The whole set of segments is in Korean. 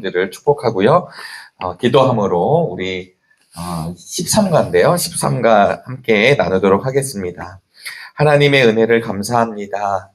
들을 축복하고요. 기도함으로 우리 13가인데요. 13가 함께 나누도록 하겠습니다. 하나님의 은혜를 감사합니다.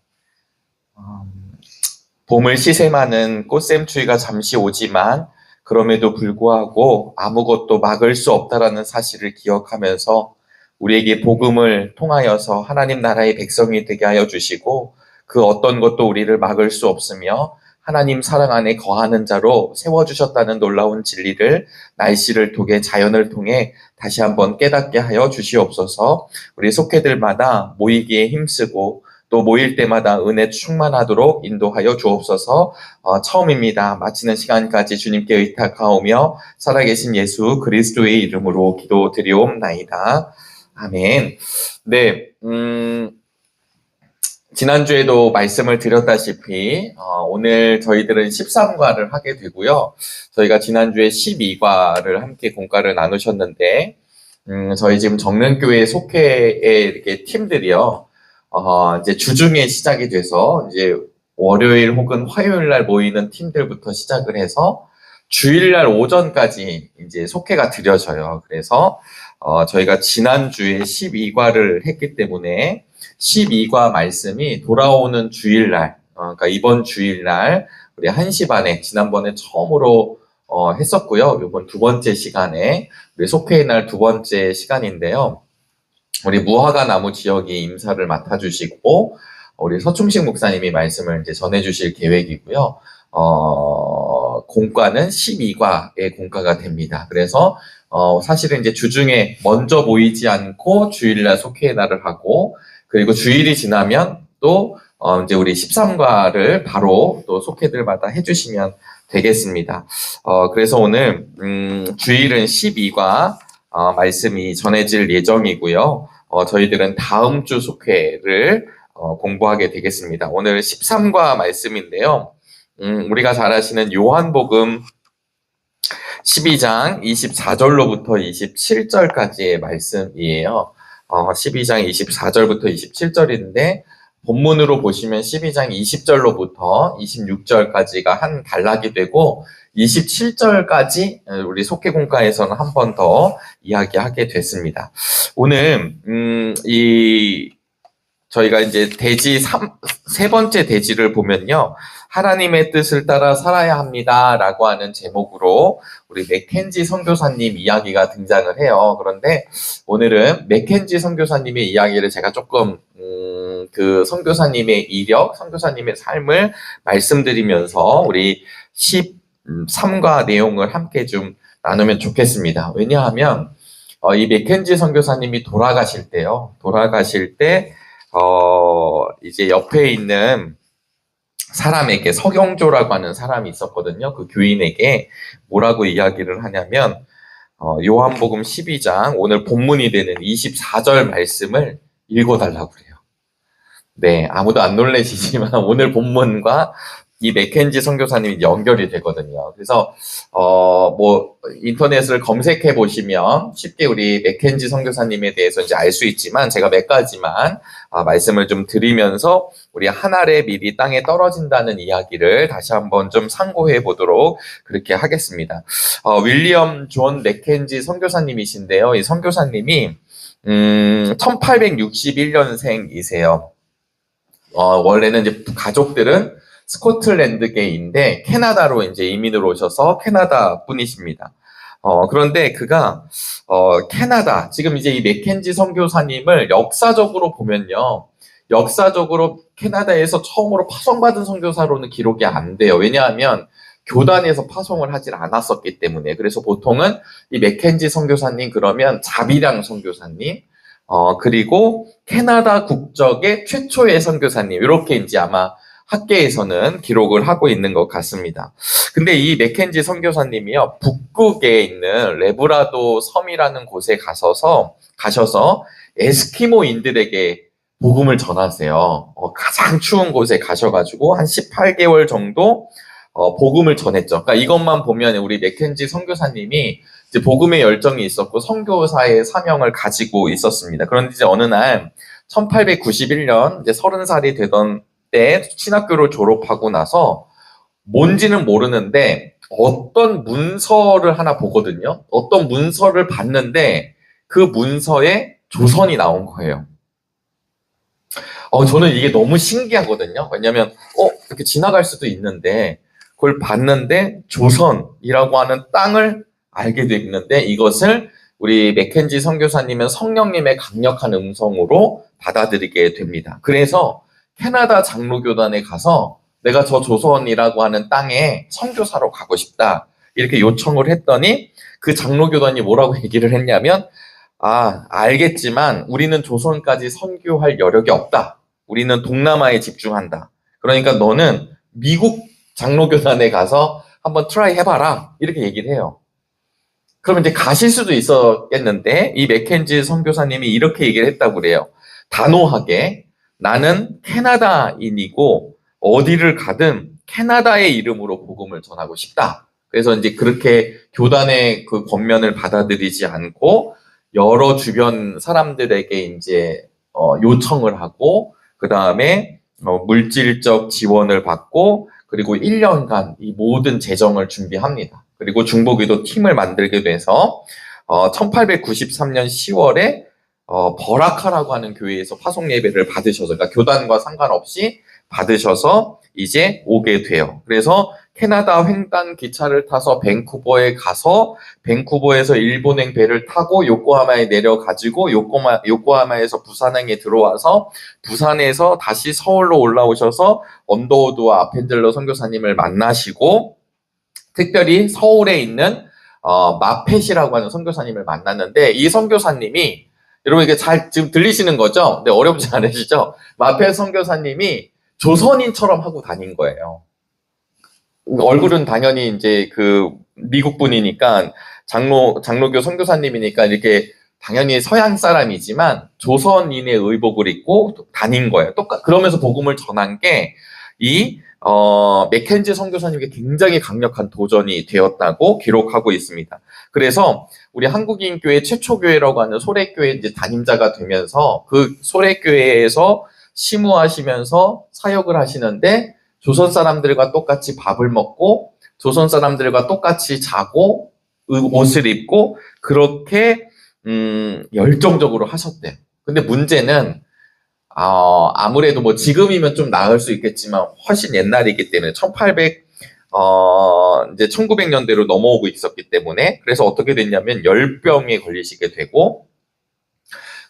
봄을 시샘하는 꽃샘추위가 잠시 오지만 그럼에도 불구하고 아무것도 막을 수 없다라는 사실을 기억하면서 우리에게 복음을 통하여서 하나님 나라의 백성이 되게 하여 주시고 그 어떤 것도 우리를 막을 수 없으며 하나님 사랑 안에 거하는 자로 세워주셨다는 놀라운 진리를 날씨를 통해 자연을 통해 다시 한번 깨닫게 하여 주시옵소서. 우리 속회들마다 모이기에 힘쓰고 또 모일 때마다 은혜 충만하도록 인도하여 주옵소서. 처음입니다. 마치는 시간까지 주님께 의탁하오며 살아계신 예수 그리스도의 이름으로 기도드리옵나이다. 아멘. 네, 지난주에도 말씀을 드렸다시피 오늘 저희들은 13과를 하게 되고요. 저희가 지난주에 12과를 함께 공과를 나누셨는데 저희 지금 정릉교회 속회의 이렇게 팀들이요. 이제 주중에 시작이 돼서 이제 월요일 혹은 화요일 날 모이는 팀들부터 시작을 해서 주일날 오전까지 이제 속회가 드려져요. 그래서 저희가 지난주에 12과를 했기 때문에 12과 말씀이 돌아오는 주일날, 그러니까 이번 주일날 우리 1시 반에 지난번에 처음으로 했었고요. 이번 두 번째 시간에 우리 속회의 날 두 번째 시간인데요. 우리 무화과 나무 지역이 임사를 맡아주시고 우리 서충식 목사님이 말씀을 이제 전해주실 계획이고요. 공과는 12과의 공과가 됩니다. 그래서 사실은 이제 주중에 먼저 모이지 않고 주일날 속회의 날을 하고 그리고 주일이 지나면 또 이제 우리 13과를 바로 또 속회들마다 해주시면 되겠습니다. 그래서 오늘 주일은 12과 말씀이 전해질 예정이고요. 저희들은 다음 주 속회를 공부하게 되겠습니다. 오늘 13과 말씀인데요. 우리가 잘 아시는 요한복음 12장 24절로부터 27절까지의 말씀이에요. 12장 24절부터 27절인데 본문으로 보시면 12장 20절로부터 26절까지가 한 단락이 되고 27절까지 우리 속회공과에서는 한 번 더 이야기하게 됐습니다. 오늘 저희가 이제 대지 세 번째 대지를 보면요. 하나님의 뜻을 따라 살아야 합니다. 라고 하는 제목으로 우리 맥켄지 선교사님 이야기가 등장을 해요. 그런데 오늘은 맥켄지 선교사님의 이야기를 제가 조금 그 선교사님의 이력, 선교사님의 삶을 말씀드리면서 우리 13과 내용을 함께 좀 나누면 좋겠습니다. 왜냐하면 이 맥켄지 선교사님이 돌아가실 때요. 돌아가실 때 이제 옆에 있는 사람에게 서경조라고 하는 사람이 있었거든요. 그 교인에게 뭐라고 이야기를 하냐면 요한복음 12장 오늘 본문이 되는 24절 말씀을 읽어달라고 그래요. 네, 아무도 안 놀라시지만 오늘 본문과 이 맥켄지 선교사님이 연결이 되거든요. 그래서 뭐 인터넷을 검색해 보시면 쉽게 우리 맥켄지 선교사님에 대해서 이제 알 수 있지만 제가 몇 가지만 말씀을 좀 드리면서 우리 한 알에 미리 땅에 떨어진다는 이야기를 다시 한번 좀 상고해 보도록 그렇게 하겠습니다. 윌리엄 존 맥켄지 선교사님이신데요. 이 선교사님이 1861년생이세요. 원래는 이제 가족들은 스코틀랜드계인데 캐나다로 이제 이민을 오셔서 캐나다 분이십니다. 그런데 그가 캐나다 지금 이제 이 맥켄지 선교사님을 역사적으로 보면요. 역사적으로 캐나다에서 처음으로 파송받은 선교사로는 기록이 안 돼요. 왜냐하면 교단에서 파송을 하질 않았었기 때문에. 그래서 보통은 이 맥켄지 선교사님 그러면 자비랑 선교사님 그리고 캐나다 국적의 최초의 선교사님 이렇게 이제 아마 학계에서는 기록을 하고 있는 것 같습니다. 근데 이 맥켄지 선교사님이요 북극에 있는 레브라도 섬이라는 곳에 가셔서 에스키모인들에게 복음을 전하세요. 가장 추운 곳에 가셔가지고 한 18개월 정도 복음을 전했죠. 그러니까 이것만 보면 우리 맥켄지 선교사님이 이제 복음의 열정이 있었고 선교사의 사명을 가지고 있었습니다. 그런데 이제 어느 날 1891년 이제 30살이 되던 때 신학교를 졸업하고 나서 뭔지는 모르는데 어떤 문서를 하나 보거든요. 어떤 문서를 봤는데 그 문서에 조선이 나온 거예요. 저는 이게 너무 신기하거든요. 왜냐면, 이렇게 지나갈 수도 있는데, 그걸 봤는데, 조선이라고 하는 땅을 알게 됐는데, 이것을 우리 맥켄지 선교사님은 성령님의 강력한 음성으로 받아들이게 됩니다. 그래서 캐나다 장로교단에 가서 내가 저 조선이라고 하는 땅에 선교사로 가고 싶다. 이렇게 요청을 했더니 그 장로교단이 뭐라고 얘기를 했냐면, 알겠지만 우리는 조선까지 선교할 여력이 없다. 우리는 동남아에 집중한다. 그러니까 너는 미국 장로교단에 가서 한번 트라이 해봐라. 이렇게 얘기를 해요. 그러면 이제 가실 수도 있었겠는데 이 맥켄지 선교사님이 이렇게 얘기를 했다고 그래요. 단호하게 나는 캐나다인이고 어디를 가든 캐나다의 이름으로 복음을 전하고 싶다. 그래서 이제 그렇게 교단의 그 권면을 받아들이지 않고 여러 주변 사람들에게 이제 요청을 하고 그 다음에 물질적 지원을 받고 그리고 1년간 이 모든 재정을 준비합니다. 그리고 중보기도 팀을 만들게 돼서 1893년 10월에 버라카라고 하는 교회에서 파송 예배를 받으셔서 그러니까 교단과 상관없이 받으셔서 이제 오게 돼요. 그래서 캐나다 횡단 기차를 타서 밴쿠버에 가서 밴쿠버에서 일본행 배를 타고 요코하마에 내려가지고 요코하마에서 부산행에 들어와서 부산에서 다시 서울로 올라오셔서 언더우드와 아펜젤러 선교사님을 만나시고 특별히 서울에 있는 마펫이라고 하는 선교사님을 만났는데 이 선교사님이 여러분 이게 잘 지금 들리시는 거죠? 네, 어렵지 않으시죠? 마펫 선교사님이 조선인처럼 하고 다닌 거예요. 얼굴은 당연히 이제 그 미국 분이니까 장로교 선교사님이니까 이렇게 당연히 서양 사람이지만 조선인의 의복을 입고 다닌 거예요. 그러면서 복음을 전한 게 이 맥켄지 선교사님에게 굉장히 강력한 도전이 되었다고 기록하고 있습니다. 그래서 우리 한국인 교회 최초 교회라고 하는 소래교회 이제 담임자가 되면서 그 소래교회에서 시무하시면서 사역을 하시는데 조선 사람들과 똑같이 밥을 먹고 조선 사람들과 똑같이 자고 옷을 입고 그렇게 열정적으로 하셨대요. 근데 문제는 아무래도 뭐 지금이면 좀 나을 수 있겠지만 훨씬 옛날이기 때문에 이제 1900년대로 넘어오고 있었기 때문에 그래서 어떻게 됐냐면 열병에 걸리시게 되고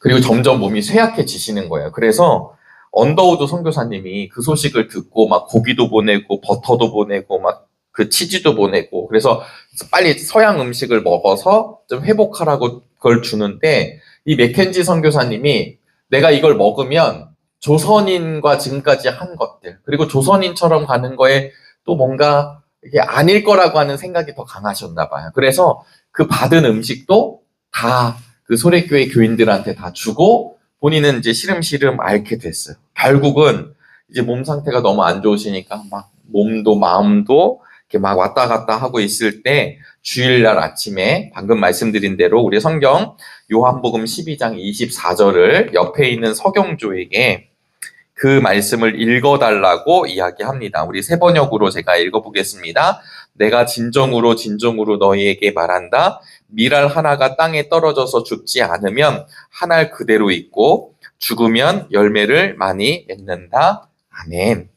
그리고 점점 몸이 쇠약해지시는 거예요. 그래서 언더우드 선교사님이 그 소식을 듣고 막 고기도 보내고 버터도 보내고 막 그 치즈도 보내고 그래서 빨리 서양 음식을 먹어서 좀 회복하라고 그걸 주는데 이 맥켄지 선교사님이 내가 이걸 먹으면 조선인과 지금까지 한 것들 그리고 조선인처럼 가는 거에 또 뭔가 이게 아닐 거라고 하는 생각이 더 강하셨나 봐요. 그래서 그 받은 음식도 다 그 소래교회 교인들한테 다 주고 본인은 이제 시름시름 앓게 됐어요. 결국은 이제 몸 상태가 너무 안 좋으시니까 막 몸도 마음도 이렇게 막 왔다 갔다 하고 있을 때 주일날 아침에 방금 말씀드린 대로 우리 성경 요한복음 12장 24절을 옆에 있는 서경조에게 그 말씀을 읽어달라고 이야기합니다. 우리 세 번역으로 제가 읽어보겠습니다. 내가 진정으로 진정으로 너희에게 말한다. 밀알 하나가 땅에 떨어져서 죽지 않으면 한 알 그대로 있고 죽으면 열매를 많이 맺는다. 아멘.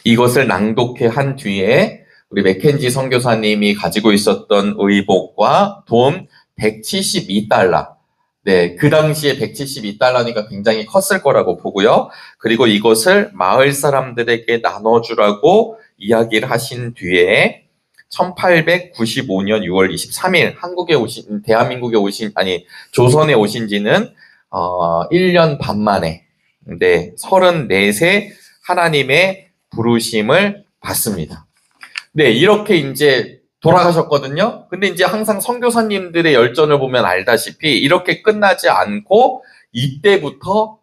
이것을 낭독해 한 뒤에 우리 맥켄지 선교사님이 가지고 있었던 의복과 돈 172달러. 네, 그 당시에 172달러니까 굉장히 컸을 거라고 보고요. 그리고 이것을 마을 사람들에게 나눠주라고 이야기를 하신 뒤에 1895년 6월 23일 조선에 오신 지는 1년 반 만에 34세 하나님의 부르심을 받습니다. 네, 이렇게 이제 돌아가셨거든요. 근데 이제 항상 선교사님들의 열전을 보면 알다시피 이렇게 끝나지 않고 이때부터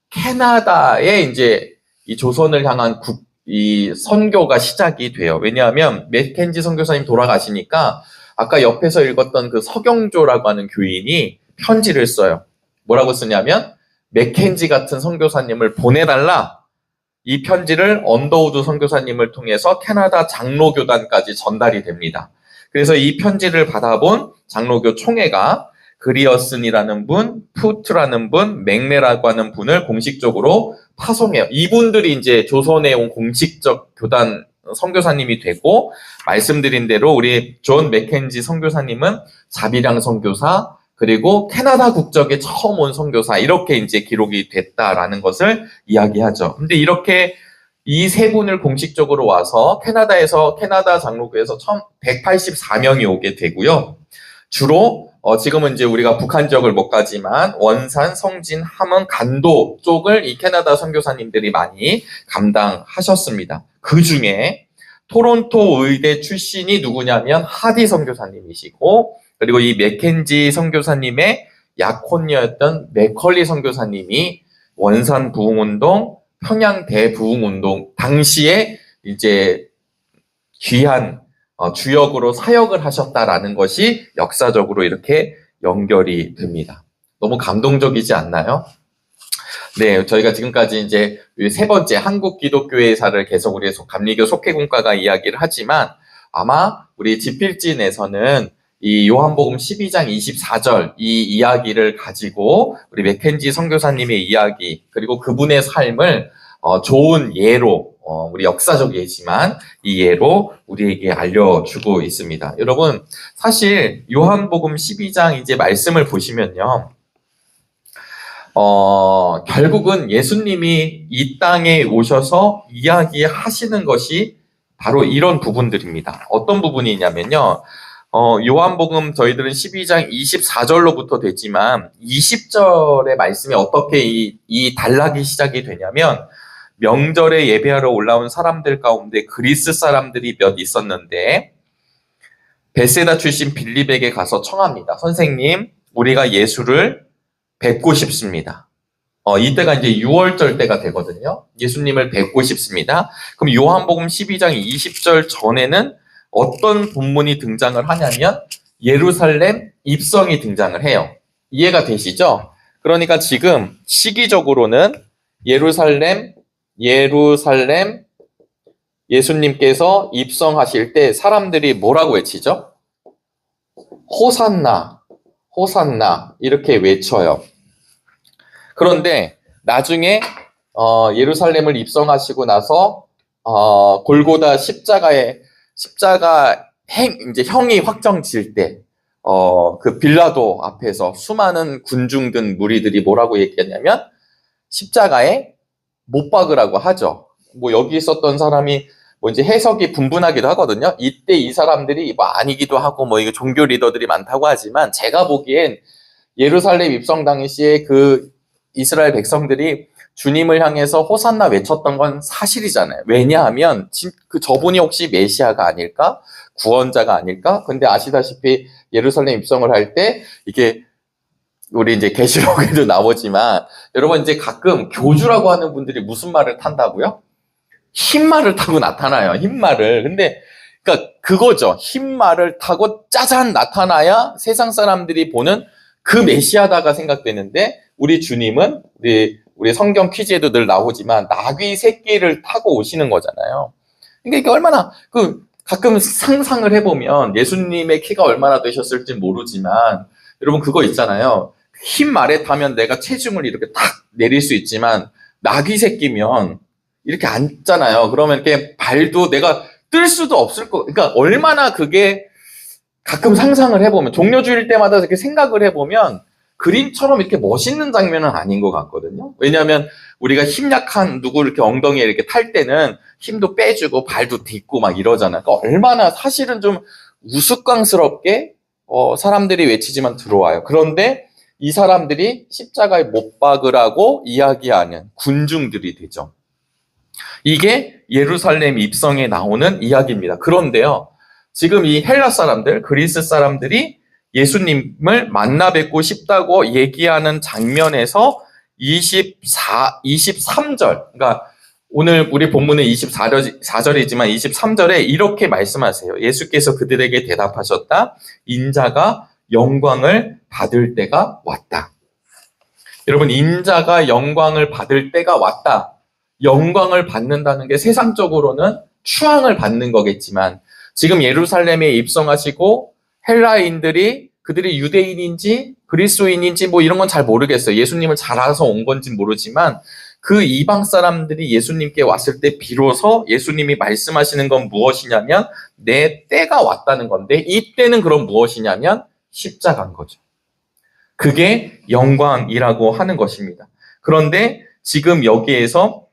캐나다에 이제 이 조선을 향한 이 선교가 시작이 돼요. 왜냐하면 맥켄지 선교사님 돌아가시니까 아까 옆에서 읽었던 그 서경조라고 하는 교인이 편지를 써요. 뭐라고 쓰냐면 맥켄지 같은 선교사님을 보내달라. 이 편지를 언더우드 선교사님을 통해서 캐나다 장로교단까지 전달이 됩니다. 그래서 이 편지를 받아본 장로교 총회가 그리어슨이라는 분, 푸트라는 분, 맥레라고 하는 분을 공식적으로 파송해요. 이분들이 이제 조선에 온 공식적 교단 선교사님이 되고, 말씀드린 대로 우리 존 맥켄지 선교사님은 자비랑 선교사, 그리고 캐나다 국적에 처음 온 선교사, 이렇게 이제 기록이 됐다라는 것을 이야기하죠. 근데 이렇게 이 세 분을 공식적으로 와서 캐나다 장로교에서 처음 184명이 오게 되고요. 주로 지금은 이제 우리가 북한 지역을 못 가지만 원산, 성진, 함흥, 간도 쪽을 이 캐나다 선교사님들이 많이 감당하셨습니다. 그 중에 토론토 의대 출신이 누구냐면 하디 선교사님이시고, 그리고 이 맥켄지 선교사님의 약혼녀였던 맥컬리 선교사님이 원산 부흥운동, 평양 대부흥운동 당시에 이제 귀한 주역으로 사역을 하셨다라는 것이 역사적으로 이렇게 연결이 됩니다. 너무 감동적이지 않나요? 네, 저희가 지금까지 이제 세 번째 한국 기독교회사를 계속 우리 감리교 속회공과가 이야기를 하지만, 아마 우리 지필진에서는 이 요한복음 12장 24절 이 이야기를 가지고 우리 맥켄지 선교사님의 이야기, 그리고 그분의 삶을 좋은 예로, 우리 역사적 예지만 이 예로 우리에게 알려주고 있습니다. 여러분, 사실 요한복음 12장 이제 말씀을 보시면요, 결국은 예수님이 이 땅에 오셔서 이야기하시는 것이 바로 이런 부분들입니다. 어떤 부분이냐면요, 요한복음 저희들은 12장 24절로부터 되지만 20절의 말씀이 어떻게 이 단락이 시작이 되냐면, 명절에 예배하러 올라온 사람들 가운데 그리스 사람들이 몇 있었는데 베세다 출신 빌립에게 가서 청합니다. 선생님, 우리가 예수를 뵙고 싶습니다. 이때가 이제 6월절 때가 되거든요. 예수님을 뵙고 싶습니다. 그럼 요한복음 12장 20절 전에는 어떤 본문이 등장을 하냐면 예루살렘 입성이 등장을 해요. 이해가 되시죠? 그러니까 지금 시기적으로는 예루살렘 예수님께서 입성하실 때 사람들이 뭐라고 외치죠? 호산나, 호산나 이렇게 외쳐요. 그런데 나중에 예루살렘을 입성하시고 나서 골고다 십자가 이제 형이 확정질 때 그 빌라도 앞에서 수많은 군중들 무리들이 뭐라고 얘기했냐면 십자가에 못 박으라고 하죠. 뭐 여기 있었던 사람이 뭐 이제 해석이 분분하기도 하거든요. 이때 이 사람들이 뭐 아니기도 하고 뭐 이게 종교 리더들이 많다고 하지만, 제가 보기엔 예루살렘 입성 당시에 그 이스라엘 백성들이 주님을 향해서 호산나 외쳤던 건 사실이잖아요. 왜냐하면 그 저분이 혹시 메시아가 아닐까? 구원자가 아닐까? 근데 아시다시피 예루살렘 입성을 할 때 이게 우리 이제 계시록에도 나오지만, 여러분 이제 가끔 교주라고 하는 분들이 무슨 말을 탄다고요? 흰말을 타고 나타나요. 흰말을. 근데 그러니까 그거죠. 흰말을 타고 짜잔 나타나야 세상 사람들이 보는 그 메시아다가 생각되는데, 우리 주님은 우리 성경 퀴즈에도 늘 나오지만 나귀 새끼를 타고 오시는 거잖아요. 그러니까 이게 얼마나 가끔 상상을 해보면 예수님의 키가 얼마나 되셨을지 모르지만, 여러분 그거 있잖아요. 흰 말에 타면 내가 체중을 이렇게 탁 내릴 수 있지만 나귀 새끼면 이렇게 앉잖아요. 그러면 이렇게 발도 내가 뜰 수도 없을 거. 그러니까 얼마나 그게, 가끔 상상을 해보면, 종려주일 때마다 이렇게 생각을 해보면 그림처럼 이렇게 멋있는 장면은 아닌 것 같거든요. 왜냐하면 우리가 힘 약한 누구 이렇게 엉덩이에 이렇게 탈 때는 힘도 빼주고 발도 딛고 막 이러잖아요. 그러니까 얼마나 사실은 좀 우스꽝스럽게 사람들이 외치지만 들어와요. 그런데 이 사람들이 십자가에 못 박으라고 이야기하는 군중들이 되죠. 이게 예루살렘 입성에 나오는 이야기입니다. 그런데요, 지금 이 헬라 사람들, 그리스 사람들이 예수님을 만나 뵙고 싶다고 얘기하는 장면에서 23절, 그러니까 오늘 우리 본문은 24절이지만 23절에 이렇게 말씀하세요. 예수께서 그들에게 대답하셨다. 인자가 영광을 받을 때가 왔다. 여러분, 인자가 영광을 받을 때가 왔다. 영광을 받는다는 게 세상적으로는 추앙을 받는 거겠지만 지금 예루살렘에 입성하시고 헬라인들이 그들이 유대인인지 그리스도인인지 뭐 이런 건 잘 모르겠어요. 예수님을 잘 알아서 온 건지 모르지만 그 이방 사람들이 예수님께 왔을 때 비로소 예수님이 말씀하시는 건 무엇이냐면 내 때가 왔다는 건데 이 때는 그럼 무엇이냐면 십자가인 거죠. 그게 영광이라고 하는 것입니다. 그런데 지금 여기에서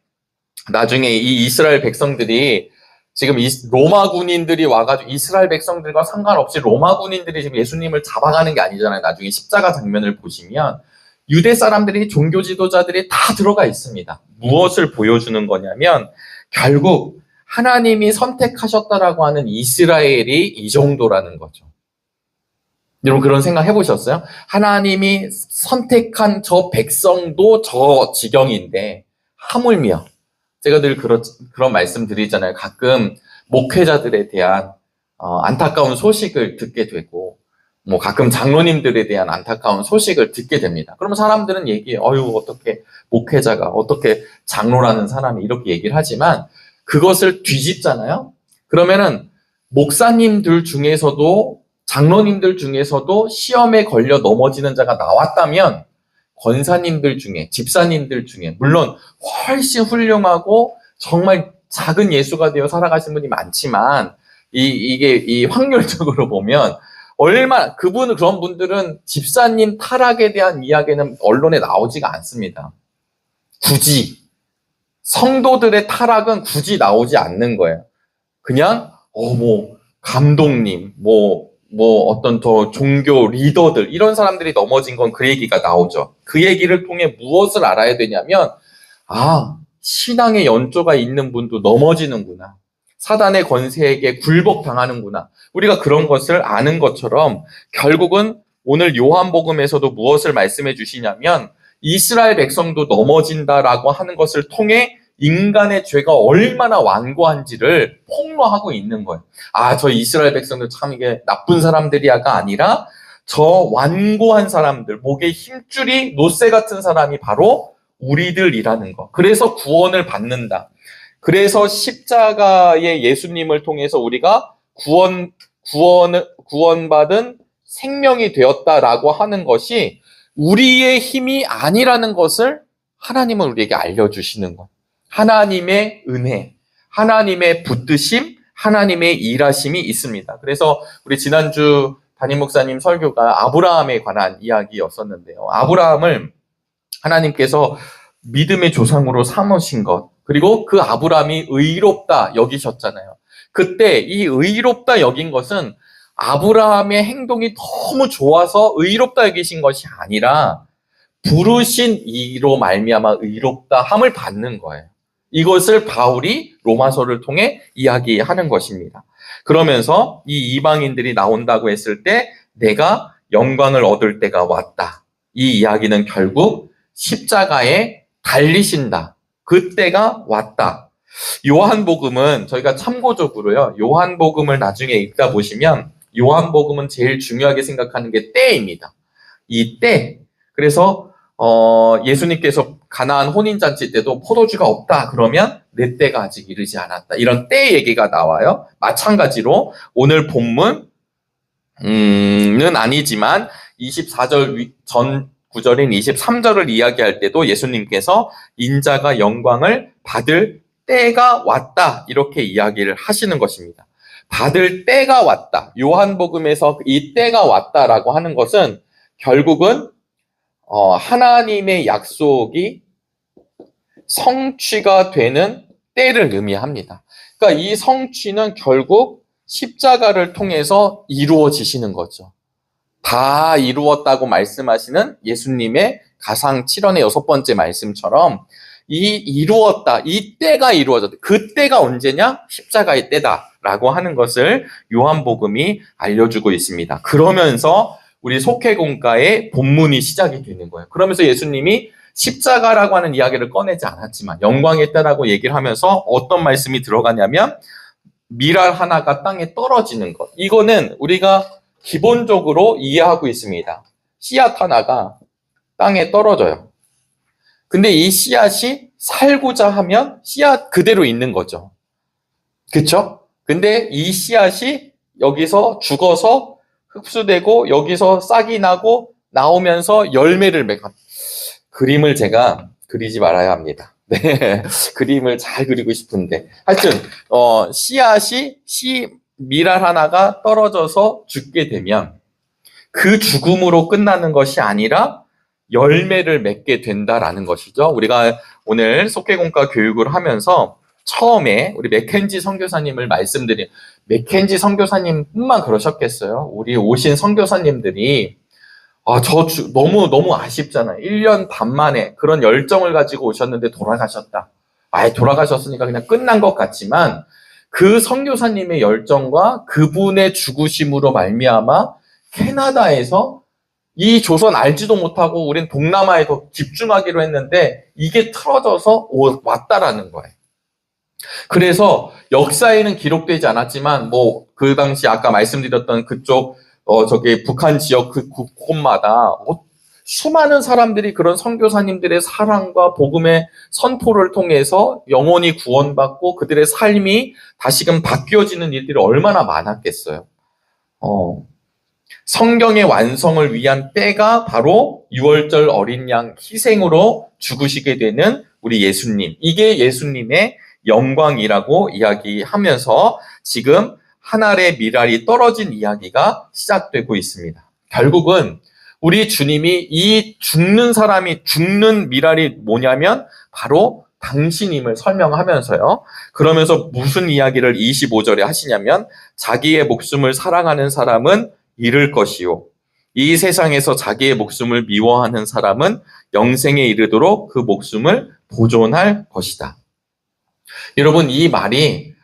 나중에 이 이스라엘 백성들이 지금 로마 군인들이 와가지고 이스라엘 백성들과 상관없이 로마 군인들이 지금 예수님을 잡아가는 게 아니잖아요. 나중에 십자가 장면을 보시면 유대 사람들이 종교 지도자들이 다 들어가 있습니다. 무엇을 보여주는 거냐면 결국 하나님이 선택하셨다라고 하는 이스라엘이 이 정도라는 거죠. 여러분 그런 생각 해보셨어요? 하나님이 선택한 저 백성도 저 지경인데 하물며 제가 늘 그런 말씀 드리잖아요. 가끔 목회자들에 대한 안타까운 소식을 듣게 되고 뭐 가끔 장로님들에 대한 안타까운 소식을 듣게 됩니다. 그러면 사람들은 얘기해요. 어떻게 목회자가 어떻게 장로라는 사람이 이렇게 얘기를 하지만 그것을 뒤집잖아요. 그러면은 목사님들 중에서도 장로님들 중에서도 시험에 걸려 넘어지는 자가 나왔다면 권사님들 중에, 집사님들 중에, 물론 훨씬 훌륭하고 정말 작은 예수가 되어 살아가신 분이 많지만, 이게 확률적으로 보면, 그런 분들은 집사님 타락에 대한 이야기는 언론에 나오지가 않습니다. 굳이. 성도들의 타락은 굳이 나오지 않는 거예요. 그냥, 감독님, 어떤 더 종교 리더들, 이런 사람들이 넘어진 건 그 얘기가 나오죠. 그 얘기를 통해 무엇을 알아야 되냐면, 신앙의 연조가 있는 분도 넘어지는구나. 사단의 권세에게 굴복당하는구나. 우리가 그런 것을 아는 것처럼 결국은 오늘 요한복음에서도 무엇을 말씀해 주시냐면 이스라엘 백성도 넘어진다라고 하는 것을 통해 인간의 죄가 얼마나 완고한지를 폭로하고 있는 거예요. 저 이스라엘 백성들 참 이게 나쁜 사람들이야가 아니라 저 완고한 사람들, 목에 힘줄이 노쇠 같은 사람이 바로 우리들이라는 거. 그래서 구원을 받는다. 그래서 십자가의 예수님을 통해서 우리가 구원받은 생명이 되었다라고 하는 것이 우리의 힘이 아니라는 것을 하나님은 우리에게 알려주시는 것. 하나님의 은혜, 하나님의 붙드심, 하나님의 일하심이 있습니다. 그래서 우리 지난주 담임 목사님 설교가 아브라함에 관한 이야기였었는데요. 아브라함을 하나님께서 믿음의 조상으로 삼으신 것, 그리고 그 아브라함이 의롭다 여기셨잖아요. 그때 이 의롭다 여긴 것은 아브라함의 행동이 너무 좋아서 의롭다 여기신 것이 아니라 부르신 이로 말미암아 의롭다 함을 받는 거예요. 이것을 바울이 로마서를 통해 이야기하는 것입니다. 그러면서 이 이방인들이 나온다고 했을 때 내가 영광을 얻을 때가 왔다. 이 이야기는 결국 십자가에 달리신다. 그때가 왔다. 요한복음은 저희가 참고적으로요. 요한복음을 나중에 읽다 보시면 요한복음은 제일 중요하게 생각하는 게 때입니다. 이 때. 그래서 예수님께서 가나안 혼인잔치 때도 포도주가 없다 그러면 내 때가 아직 이르지 않았다. 이런 때 얘기가 나와요. 마찬가지로 오늘 본문은 아니지만 24절 전 구절인 23절을 이야기할 때도 예수님께서 인자가 영광을 받을 때가 왔다. 이렇게 이야기를 하시는 것입니다. 받을 때가 왔다. 요한복음에서 이 때가 왔다라고 하는 것은 결국은 하나님의 약속이 성취가 되는 때를 의미합니다. 그러니까 이 성취는 결국 십자가를 통해서 이루어지시는 거죠. 다 이루었다고 말씀하시는 예수님의 가상 7원의 6번째 말씀처럼 이루었다, 이 때가 이루어졌다. 그 때가 언제냐? 십자가의 때다라고 하는 것을 요한복음이 알려주고 있습니다. 그러면서 우리 속회공과의 본문이 시작이 되는 거예요. 그러면서 예수님이 십자가라고 하는 이야기를 꺼내지 않았지만 영광의 때라고 얘기를 하면서 어떤 말씀이 들어가냐면 밀알 하나가 땅에 떨어지는 것. 이거는 우리가 기본적으로 이해하고 있습니다. 씨앗 하나가 땅에 떨어져요. 근데 이 씨앗이 살고자 하면 씨앗 그대로 있는 거죠. 그쵸? 근데 이 씨앗이 여기서 죽어서 흡수되고 여기서 싹이 나고 나오면서 열매를 맺어. 그림을 제가 그리지 말아야 합니다. 네. 그림을 잘 그리고 싶은데. 하여튼, 미랄 하나가 떨어져서 죽게 되면 그 죽음으로 끝나는 것이 아니라 열매를 맺게 된다라는 것이죠. 우리가 오늘 속회공과 교육을 하면서 처음에 우리 맥켄지 선교사님을 말씀드린, 맥켄지 선교사님뿐만 그러셨겠어요. 우리 오신 선교사님들이 너무 아쉽잖아요. 1년 반 만에 그런 열정을 가지고 오셨는데 돌아가셨다. 아예 돌아가셨으니까 그냥 끝난 것 같지만 그 선교사님의 열정과 그분의 죽으심으로 말미암아 캐나다에서 이 조선 알지도 못하고 우린 동남아에 더 집중하기로 했는데 이게 틀어져서 왔다라는 거예요. 그래서 역사에는 기록되지 않았지만 그 당시 아까 말씀드렸던 그쪽 저기 북한 지역 곳마다 수많은 사람들이 그런 선교사님들의 사랑과 복음의 선포를 통해서 영혼이 구원받고 그들의 삶이 다시금 바뀌어지는 일들이 얼마나 많았겠어요. 성경의 완성을 위한 때가 바로 6월절 어린 양 희생으로 죽으시게 되는 우리 예수님. 이게 예수님의 영광이라고 이야기하면서 지금 한 알의 미랄이 떨어진 이야기가 시작되고 있습니다. 결국은 우리 주님이 이 죽는 미랄이 뭐냐면 바로 당신임을 설명하면서요. 그러면서 무슨 이야기를 25절에 하시냐면 자기의 목숨을 사랑하는 사람은 잃을 것이요. 이 세상에서 자기의 목숨을 미워하는 사람은 영생에 이르도록 그 목숨을 보존할 것이다. 여러분 이 말이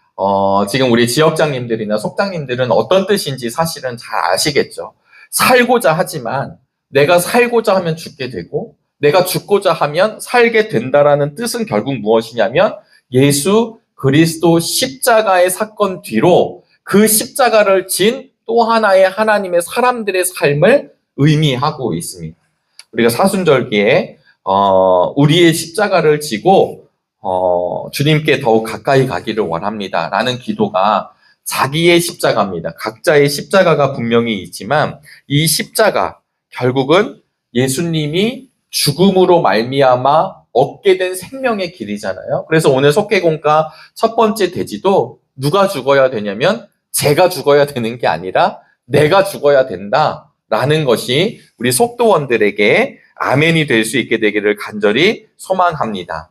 지금 우리 지역장님들이나 속장님들은 어떤 뜻인지 사실은 잘 아시겠죠. 살고자 하지만 내가 살고자 하면 죽게 되고 내가 죽고자 하면 살게 된다라는 뜻은 결국 무엇이냐면 예수 그리스도 십자가의 사건 뒤로 그 십자가를 진 또 하나의 하나님의 사람들의 삶을 의미하고 있습니다. 우리가 사순절기에 우리의 십자가를 지고 주님께 더욱 가까이 가기를 원합니다. 라는 기도가 자기의 십자가입니다. 각자의 십자가가 분명히 있지만 이 십자가 결국은 예수님이 죽음으로 말미암아 얻게 된 생명의 길이잖아요. 그래서 오늘 속회공과 첫 번째 대지도 누가 죽어야 되냐면 제가 죽어야 되는 게 아니라 내가 죽어야 된다라는 것이 우리 속도원들에게 아멘이 될 수 있게 되기를 간절히 소망합니다.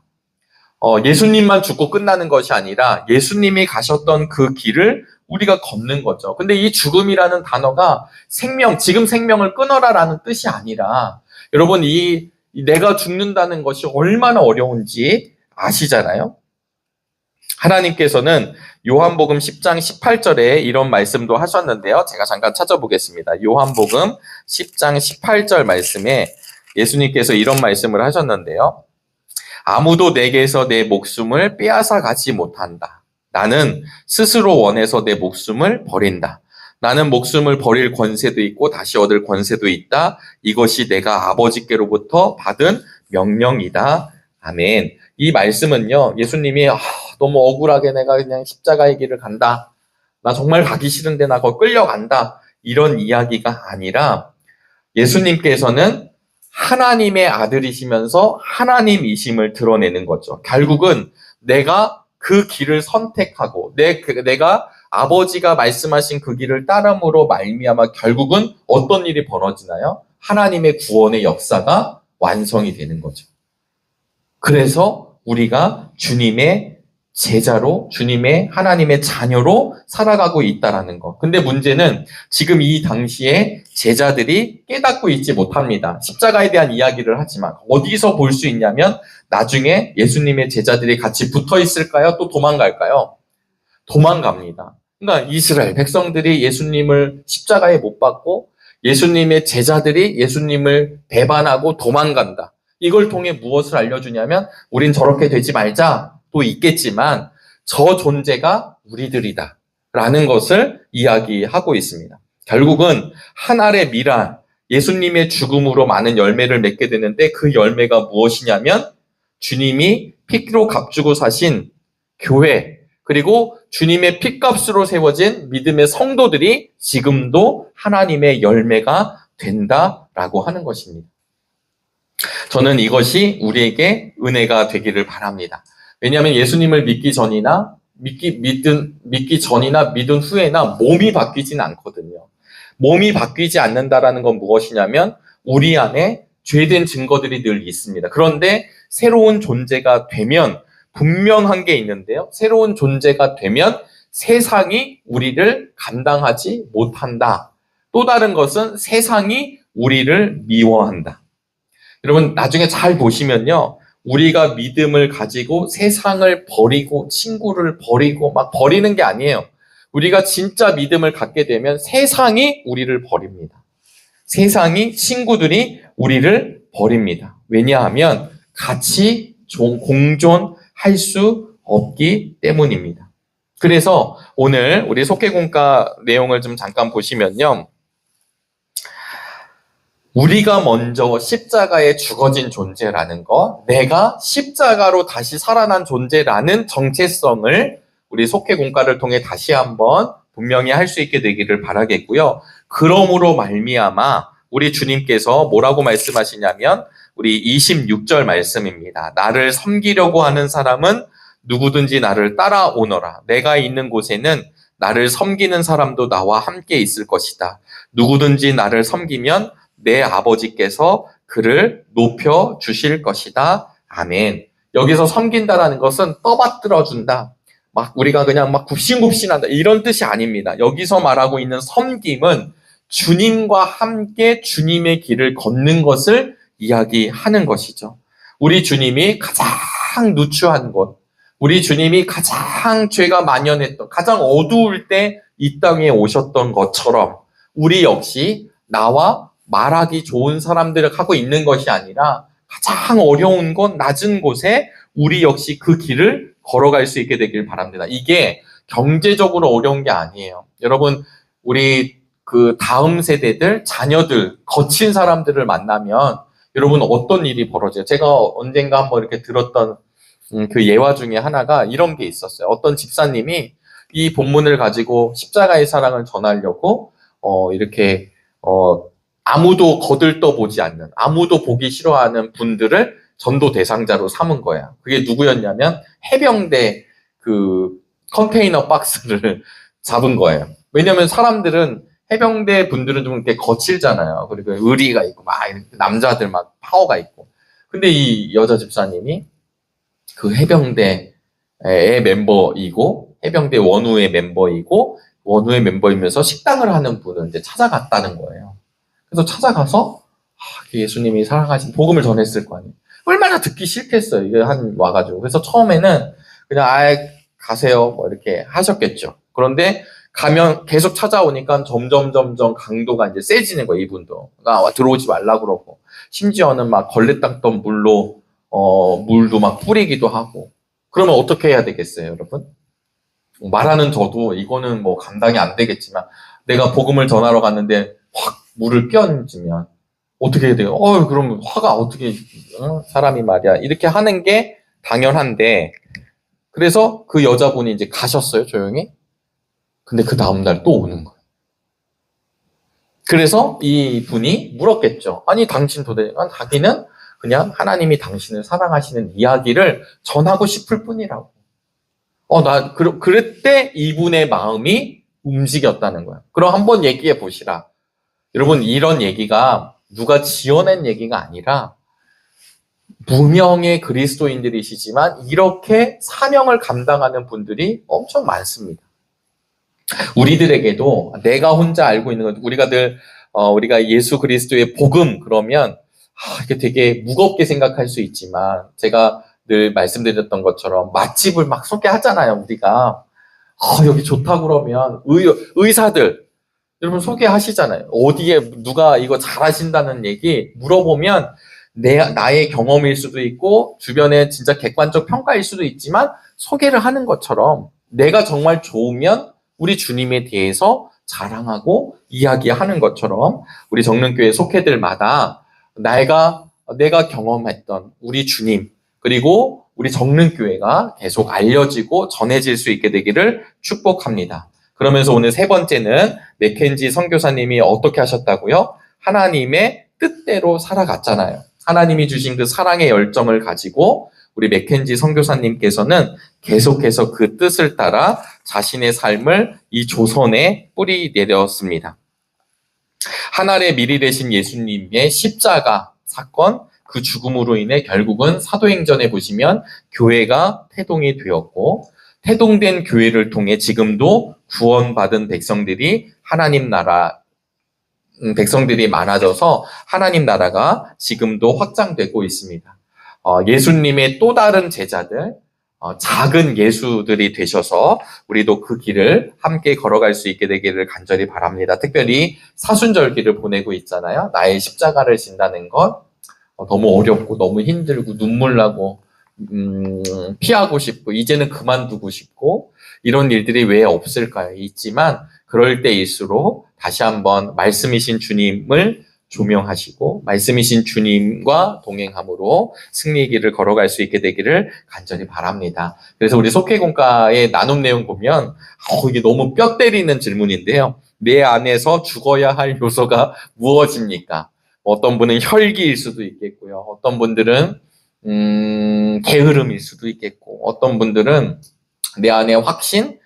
예수님만 죽고 끝나는 것이 아니라 예수님이 가셨던 그 길을 우리가 걷는 거죠. 근데 이 죽음이라는 단어가 지금 생명을 끊어라라는 뜻이 아니라 여러분 내가 죽는다는 것이 얼마나 어려운지 아시잖아요. 하나님께서는 요한복음 10장 18절에 이런 말씀도 하셨는데요. 제가 잠깐 찾아보겠습니다. 요한복음 10장 18절 말씀에 예수님께서 이런 말씀을 하셨는데요. 아무도 내게서 내 목숨을 빼앗아 가지 못한다. 나는 스스로 원해서 내 목숨을 버린다. 나는 목숨을 버릴 권세도 있고 다시 얻을 권세도 있다. 이것이 내가 아버지께로부터 받은 명령이다. 아멘. 이 말씀은요. 예수님이 너무 억울하게 내가 그냥 십자가의 길을 간다. 나 정말 가기 싫은데 나 거기 끌려간다. 이런 이야기가 아니라 예수님께서는 하나님의 아들이시면서 하나님이심을 드러내는 거죠. 결국은 내가 그 길을 선택하고 내가 아버지가 말씀하신 그 길을 따름으로 말미암아 결국은 어떤 일이 벌어지나요? 하나님의 구원의 역사가 완성이 되는 거죠. 그래서 우리가 주님의 제자로 주님의 하나님의 자녀로 살아가고 있다라는 거. 근데 문제는 지금 이 당시에 제자들이 깨닫고 있지 못합니다. 십자가에 대한 이야기를 하지만 어디서 볼 수 있냐면 나중에 예수님의 제자들이 같이 붙어 있을까요? 또 도망갈까요? 도망갑니다. 그러니까 이스라엘 백성들이 예수님을 십자가에 못 박고 예수님의 제자들이 예수님을 배반하고 도망간다. 이걸 통해 무엇을 알려주냐면 우린 저렇게 되지 말자. 또 있겠지만 저 존재가 우리들이다 라는 것을 이야기하고 있습니다. 결국은 한 알의 미랄, 예수님의 죽음으로 많은 열매를 맺게 되는데 그 열매가 무엇이냐면 주님이 피로 값주고 사신 교회, 그리고 주님의 피값으로 세워진 믿음의 성도들이 지금도 하나님의 열매가 된다라고 하는 것입니다. 저는 이것이 우리에게 은혜가 되기를 바랍니다. 왜냐하면 예수님을 믿기 전이나 믿은 후에나 몸이 바뀌진 않거든요. 몸이 바뀌지 않는다라는 건 무엇이냐면 우리 안에 죄된 증거들이 늘 있습니다. 그런데 새로운 존재가 되면 분명한 게 있는데요. 새로운 존재가 되면 세상이 우리를 감당하지 못한다. 또 다른 것은 세상이 우리를 미워한다. 여러분 나중에 잘 보시면요. 우리가 믿음을 가지고 세상을 버리고 친구를 버리고 막 버리는 게 아니에요. 우리가 진짜 믿음을 갖게 되면 세상이 우리를 버립니다. 세상이 친구들이 우리를 버립니다. 왜냐하면 같이 공존할 수 없기 때문입니다. 그래서 오늘 우리 속회공과 내용을 좀 잠깐 보시면요. 우리가 먼저 십자가에 죽어진 존재라는 것, 내가 십자가로 다시 살아난 존재라는 정체성을 우리 속회공과를 통해 다시 한번 분명히 할 수 있게 되기를 바라겠고요. 그러므로 말미암아 우리 주님께서 뭐라고 말씀하시냐면 우리 26절 말씀입니다. 나를 섬기려고 하는 사람은 누구든지 나를 따라오너라. 내가 있는 곳에는 나를 섬기는 사람도 나와 함께 있을 것이다. 누구든지 나를 섬기면 내 아버지께서 그를 높여 주실 것이다. 아멘. 여기서 섬긴다라는 것은 떠받들어 준다. 막 우리가 그냥 막 굽신굽신한다. 이런 뜻이 아닙니다. 여기서 말하고 있는 섬김은 주님과 함께 주님의 길을 걷는 것을 이야기하는 것이죠. 우리 주님이 가장 누추한 곳, 우리 주님이 가장 죄가 만연했던, 가장 어두울 때 이 땅에 오셨던 것처럼 우리 역시 나와 말하기 좋은 사람들을 하고 있는 것이 아니라 가장 어려운 곳, 낮은 곳에 우리 역시 그 길을 걸어갈 수 있게 되길 바랍니다. 이게 경제적으로 어려운 게 아니에요. 여러분, 우리 그 다음 세대들, 자녀들, 거친 사람들을 만나면 여러분 어떤 일이 벌어져요? 제가 언젠가 한번 이렇게 들었던 그 예화 중에 하나가 이런 게 있었어요. 어떤 집사님이 이 본문을 가지고 십자가의 사랑을 전하려고 이렇게 아무도 거들떠 보지 않는, 아무도 보기 싫어하는 분들을 전도 대상자로 삼은 거야. 그게 누구였냐면 해병대 그 컨테이너 박스를 잡은 거예요. 왜냐면 사람들은 해병대 분들은 좀 이렇게 거칠잖아요. 그리고 의리가 있고 막 남자들 막 파워가 있고. 근데 이 여자 집사님이 그 해병대의 멤버이고 해병대 원우의 멤버이고 원우의 멤버이면서 식당을 하는 분을 이제 찾아갔다는 거예요. 그래서 찾아가서 예수님이 사랑하신 복음을 전했을 거 아니에요. 얼마나 듣기 싫겠어요. 이게 와가지고. 그래서 처음에는 그냥 가세요 뭐 이렇게 하셨겠죠. 그런데 가면 계속 찾아오니까 점점 강도가 이제 세지는 거예요. 이분도. 그러니까 들어오지 말라고 그러고 심지어는 막 걸레 닦던 물로 물도 막 뿌리기도 하고. 그러면 어떻게 해야 되겠어요, 여러분? 말하는 저도 이거는 뭐 감당이 안 되겠지만 내가 복음을 전하러 갔는데 확 물을 끼얹으면 어떻게 해야 돼요? 그럼 화가 어떻게 사람이 말이야 이렇게 하는 게 당연한데 그래서 그 여자분이 이제 가셨어요, 조용히. 근데 그 다음날 또 오는 거예요. 그래서 이 분이 물었겠죠. 아니 당신 도대체 자기는 그냥 하나님이 당신을 사랑하시는 이야기를 전하고 싶을 뿐이라고. 그럴 때 이분의 마음이 움직였다는 거예요. 그럼 한번 얘기해 보시라. 여러분 이런 얘기가 누가 지어낸 얘기가 아니라 무명의 그리스도인들이시지만 이렇게 사명을 감당하는 분들이 엄청 많습니다. 우리들에게도 내가 혼자 알고 있는 것, 우리가 예수 그리스도의 복음 그러면 이게 되게 무겁게 생각할 수 있지만 제가 늘 말씀드렸던 것처럼 맛집을 막 소개하잖아요. 우리가 여기 좋다고 그러면 의사들 여러분 소개하시잖아요. 어디에 누가 이거 잘하신다는 얘기 물어보면 나의 경험일 수도 있고 주변의 진짜 객관적 평가일 수도 있지만 소개를 하는 것처럼 내가 정말 좋으면 우리 주님에 대해서 자랑하고 이야기하는 것처럼 우리 정릉교회 속회들마다 내가 경험했던 우리 주님 그리고 우리 정릉교회가 계속 알려지고 전해질 수 있게 되기를 축복합니다. 그러면서 오늘 세 번째는 맥켄지 선교사님이 어떻게 하셨다고요? 하나님의 뜻대로 살아갔잖아요. 하나님이 주신 그 사랑의 열정을 가지고 우리 맥켄지 선교사님께서는 계속해서 그 뜻을 따라 자신의 삶을 이 조선에 뿌리 내렸습니다. 하늘에 미리 되신 예수님의 십자가 사건, 그 죽음으로 인해 결국은 사도행전에 보시면 교회가 태동이 되었고, 태동된 교회를 통해 지금도 구원받은 백성들이 하나님 나라, 백성들이 많아져서 하나님 나라가 지금도 확장되고 있습니다. 예수님의 또 다른 제자들, 작은 예수들이 되셔서 우리도 그 길을 함께 걸어갈 수 있게 되기를 간절히 바랍니다. 특별히 사순절기를 보내고 있잖아요. 나의 십자가를 진다는 것 너무 어렵고 너무 힘들고 눈물 나고 피하고 싶고 이제는 그만두고 싶고 이런 일들이 왜 없을까요? 있지만 그럴 때일수록 다시 한번 말씀이신 주님을 조명하시고 말씀이신 주님과 동행함으로 승리의 길을 걸어갈 수 있게 되기를 간절히 바랍니다. 그래서 우리 속회공과의 나눔 내용 보면 이게 너무 뼈 때리는 질문인데요. 내 안에서 죽어야 할 요소가 무엇입니까? 어떤 분은 혈기일 수도 있겠고요. 어떤 분들은 게으름일 수도 있겠고 어떤 분들은 내 안에 확신,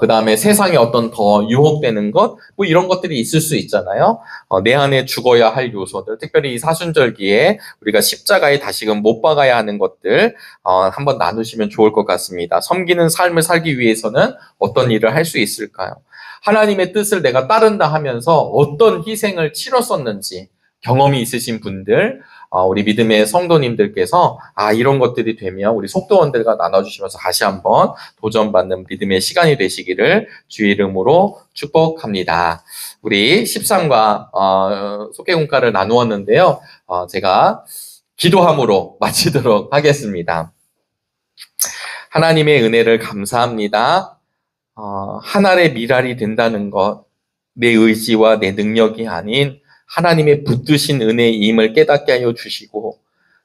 그 다음에 세상에 어떤 더 유혹되는 것, 뭐 이런 것들이 있을 수 있잖아요. 내 안에 죽어야 할 요소들, 특별히 이 사순절기에 우리가 십자가에 다시금 못 박아야 하는 것들, 한번 나누시면 좋을 것 같습니다. 섬기는 삶을 살기 위해서는 어떤 일을 할 수 있을까요? 하나님의 뜻을 내가 따른다 하면서 어떤 희생을 치렀었는지 경험이 있으신 분들, 우리 믿음의 성도님들께서 이런 것들이 되면 우리 속도원들과 나눠주시면서 다시 한번 도전받는 믿음의 시간이 되시기를 주의 이름으로 축복합니다. 우리 13과 속회공과를 나누었는데요. 제가 기도함으로 마치도록 하겠습니다. 하나님의 은혜를 감사합니다. 하늘의 미랄이 된다는 것, 내 의지와 내 능력이 아닌 하나님의 붙드신 은혜임을 깨닫게 하여 주시고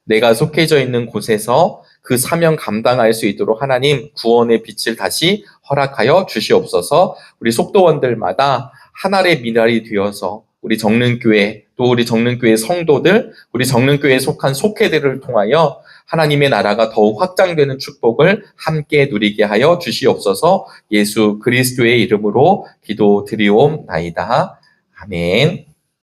내가 속해져 있는 곳에서 그 사명 감당할 수 있도록 하나님 구원의 빛을 다시 허락하여 주시옵소서. 우리 속도원들마다 하늘의 미랄이 되어서 우리 정릉교회 또 우리 정릉교회 성도들 우리 정릉교회에 속한 속회들을 통하여 하나님의 나라가 더욱 확장되는 축복을 함께 누리게 하여 주시옵소서. 예수 그리스도의 이름으로 기도드리옵나이다. 아멘.